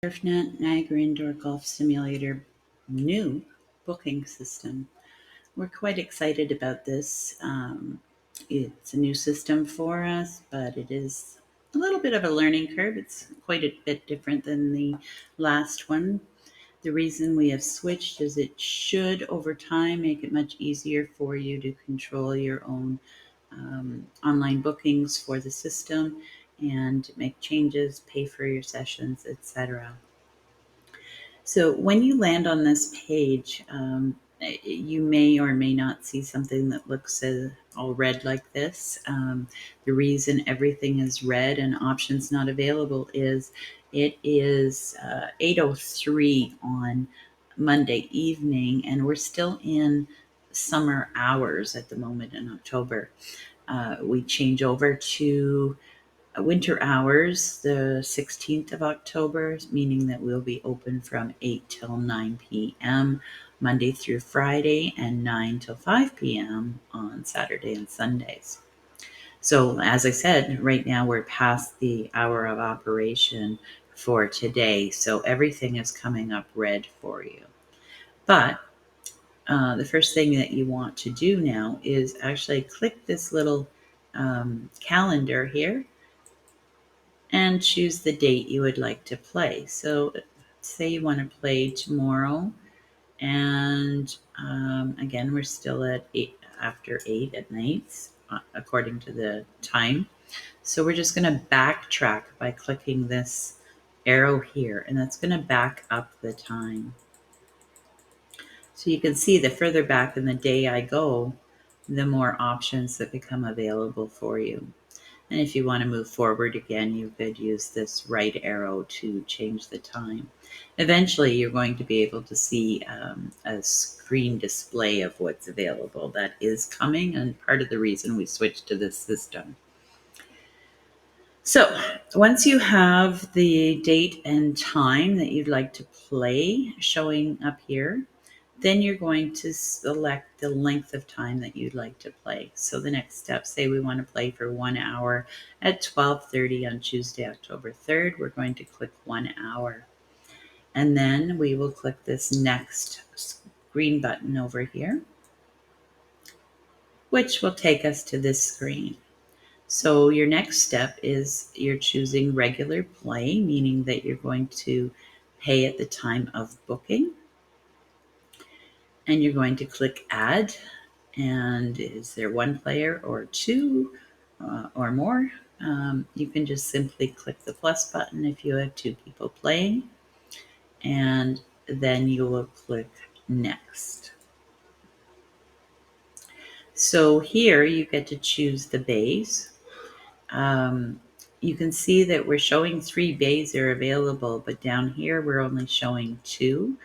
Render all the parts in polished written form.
SurfNet Niagara Indoor Golf Simulator new booking system. We're quite excited about this. It's a new system for us, but it is a little bit of a learning curve. It's quite a bit different than the last one. The reason we have switched is it should, over time, make it much easier for you to control your own online bookings for the system and make changes, pay for your sessions, etc. So when you land on this page, you may or may not see something that looks all red like this. The reason everything is red and options not available is it is 8:03 on Monday evening, and we're still in summer hours at the moment in October. We change over to winter hours, the 16th of October, meaning that we'll be open from 8 till 9 p.m. Monday through Friday and 9 till 5 p.m. on Saturday and Sundays. So, as I said, right now we're past the hour of operation for today. So, everything is coming up red for you. But the first thing that you want to do now is actually click this little calendar here and choose the date you would like to play. So say you want to play tomorrow, and again, we're still at 8 after 8 at night, according to the time. So we're just going to backtrack by clicking this arrow here, and that's going to back up the time. So you can see the further back in the day I go, the more options that become available for you. And if you want to move forward again, you could use this right arrow to change the time. Eventually, you're going to be able to see a screen display of what's available. That is coming, and part of the reason we switched to this system. So once you have the date and time that you'd like to play showing up here, then you're going to select the length of time that you'd like to play. So the next step, say we want to play for 1 hour at 12:30 on Tuesday, October 3rd, we're going to click 1 hour. And then we will click this next green button over here, which will take us to this screen. So your next step is you're choosing regular play, meaning that you're going to pay at the time of booking. And you're going to click add. And is there one player or two or more? You can just simply click the plus button if you have two people playing. And then you will click next. So here you get to choose the bays. You can see that we're showing 3 bays are available, but down here we're only showing 2.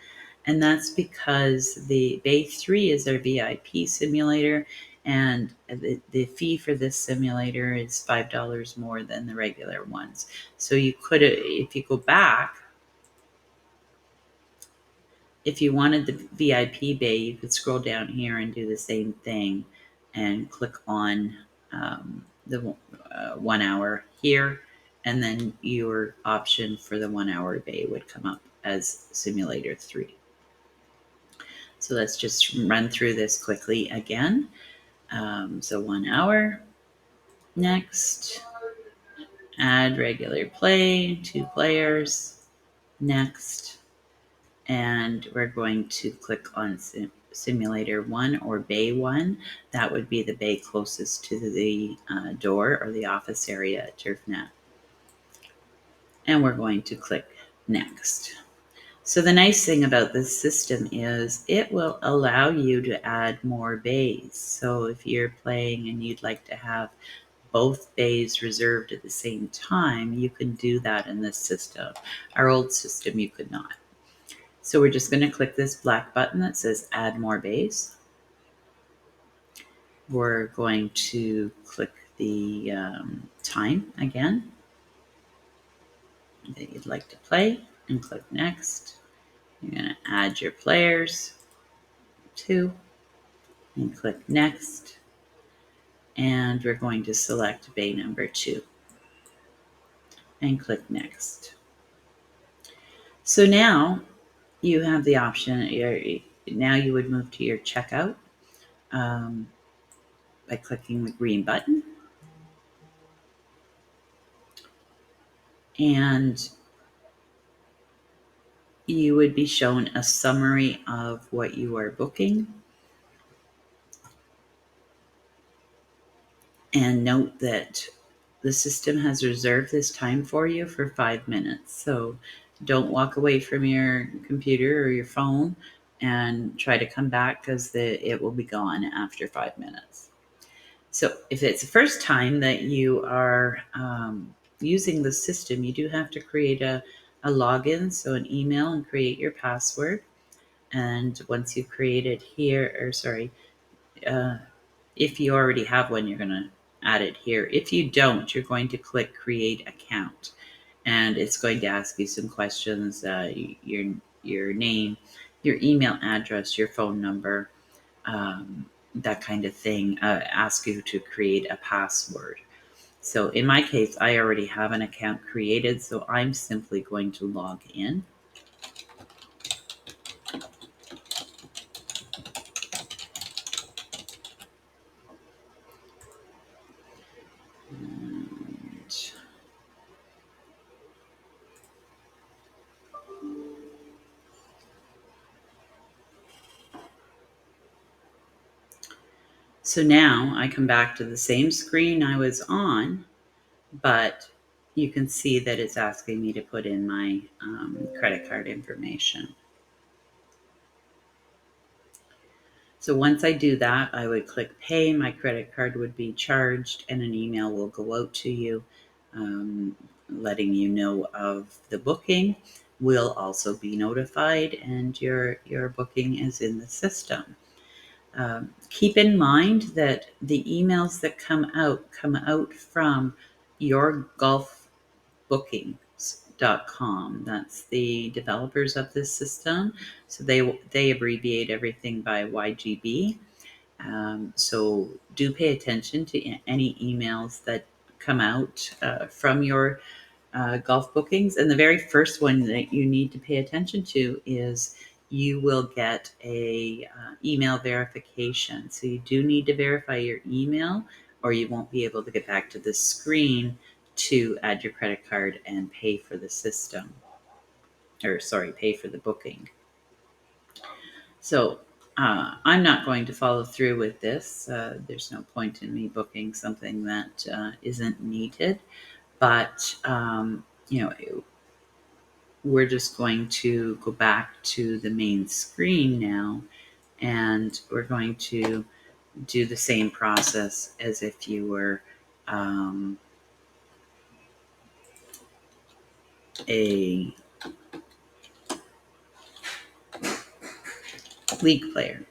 And that's because the Bay 3 is our VIP simulator, and the fee for this simulator is $5 more than the regular ones. So you could, if you go back, if you wanted the VIP Bay, you could scroll down here and do the same thing and click on the 1 hour here, and then your option for the 1 hour bay would come up as Simulator 3. So let's just run through this quickly again. So 1 hour, next, add regular play, 2 players, next, and we're going to click on Simulator 1 or Bay 1. That would be the bay closest to the door or the office area at TurfNet. And we're going to click next. So the nice thing about this system is it will allow you to add more bays. So if you're playing and you'd like to have both bays reserved at the same time, you can do that in this system. Our old system, you could not. So we're just going to click this black button that says add more bays. We're going to click the time again that you'd like to play and click next. You're going to add your players, 2, and click next. And we're going to select bay number 2 and click next. So now you have the option. Now you would move to your checkout um, by clicking the green button. And you would be shown a summary of what you are booking. And note that the system has reserved this time for you for 5 minutes. So don't walk away from your computer or your phone and try to come back, because it will be gone after 5 minutes. So if it's the first time that you are using the system, you do have to create a login, so an email, and create your password. And once you've created here, or sorry, if you already have one, you're going to add it here. If you don't, you're going to click create account, and it's going to ask you some questions, your name, your email address, your phone number, that kind of thing. Ask you to create a password. So in my case, I already have an account created, so I'm simply going to log in. And so now I come back to the same screen I was on, but you can see that it's asking me to put in my credit card information. So once I do that, I would click pay. My credit card would be charged, and an email will go out to you letting you know of the booking. Will also be notified, and your booking is in the system. Keep in mind that the emails that come out from your golf bookings.com. That's the developers of this system. So they abbreviate everything by YGB. So do pay attention to any emails that come out from your golf bookings. And the very first one that you need to pay attention to is you will get a email verification. So you do need to verify your email, or you won't be able to get back to the screen to add your credit card and pay for the system, or sorry, pay for the booking. So I'm not going to follow through with this. There's no point in me booking something that isn't needed. But we're just going to go back to the main screen now, and we're going to do the same process as if you were a league player.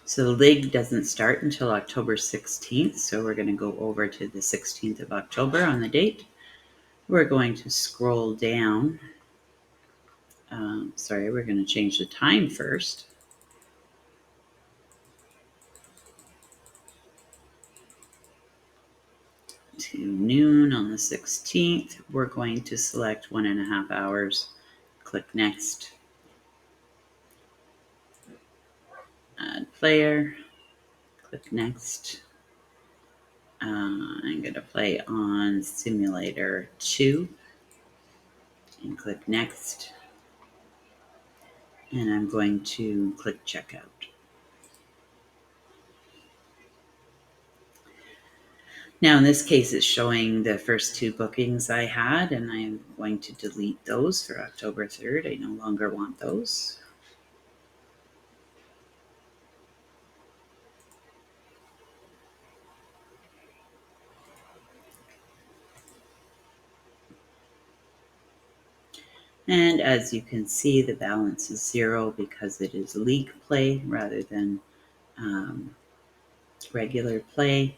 So the league doesn't start until October 16th, so we're going to go over to the 16th of October on the date. We're going to scroll down. We're going to change the time first to noon on the 16th. We're going to select 1.5 hours. Click next. Add player. Click next. I'm going to play on Simulator 2 and click next. And I'm going to click checkout. Now in this case, it's showing the first 2 bookings I had, and I'm going to delete those for October 3rd. I no longer want those. And as you can see, the balance is 0 because it is league play rather than regular play.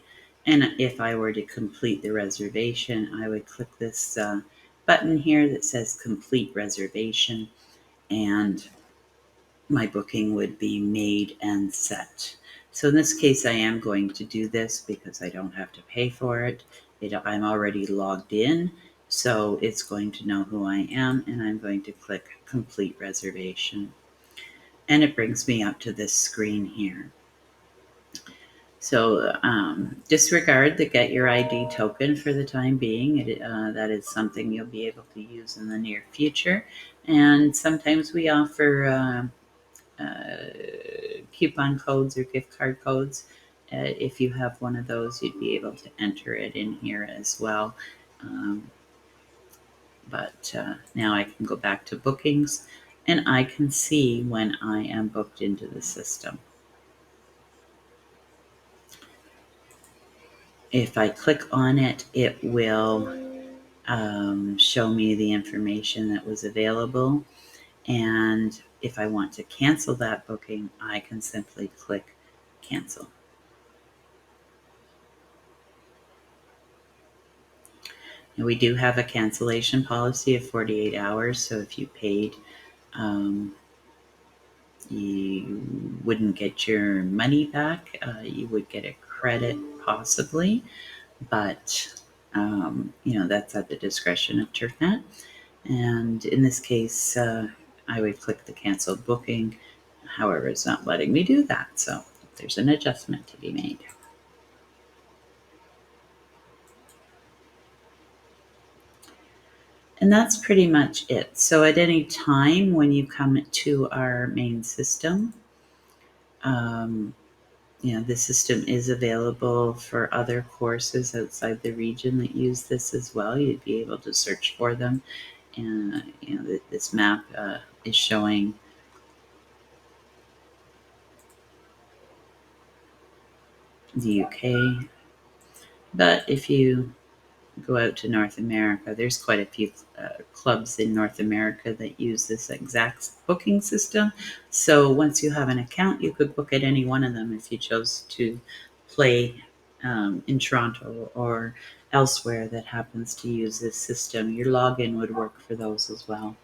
And if I were to complete the reservation, I would click this button here that says complete reservation, and my booking would be made and set. So in this case, I am going to do this because I don't have to pay for it. I'm already logged in, so it's going to know who I am, and I'm going to click complete reservation. And it brings me up to this screen here. So disregard the Get Your ID token for the time being. That is something you'll be able to use in the near future. And sometimes we offer coupon codes or gift card codes. If you have one of those, you'd be able to enter it in here as well. But now I can go back to bookings and I can see when I am booked into the system. If I click on it, it will show me the information that was available. And if I want to cancel that booking, I can simply click cancel. And we do have a cancellation policy of 48 hours. So if you paid, you wouldn't get your money back. You would get a credit possibly, but that's at the discretion of TurfNet. And in this case, I would click the cancel booking. However, it's not letting me do that. So there's an adjustment to be made. And that's pretty much it. So at any time when you come to our main system, um, the system is available for other courses outside the region that use this as well. You'd be able to search for them. And, this map is showing the UK. But if you go out to North America, there's quite a few clubs in North America that use this exact booking system. So once you have an account, you could book at any one of them if you chose to play in Toronto or elsewhere that happens to use this system. Your login would work for those as well.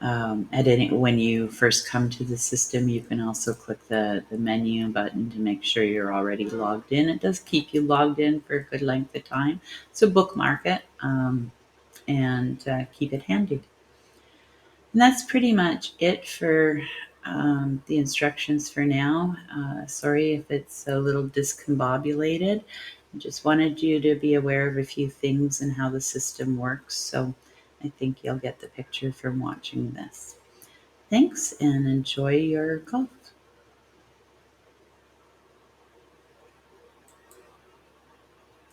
When you first come to the system, you can also click the menu button to make sure you're already logged in. It does keep you logged in for a good length of time, so bookmark it and keep it handy. And that's pretty much it for the instructions for now. Sorry if it's a little discombobulated. I just wanted you to be aware of a few things and how the system works. So I think you'll get the picture from watching this. Thanks and enjoy your golf.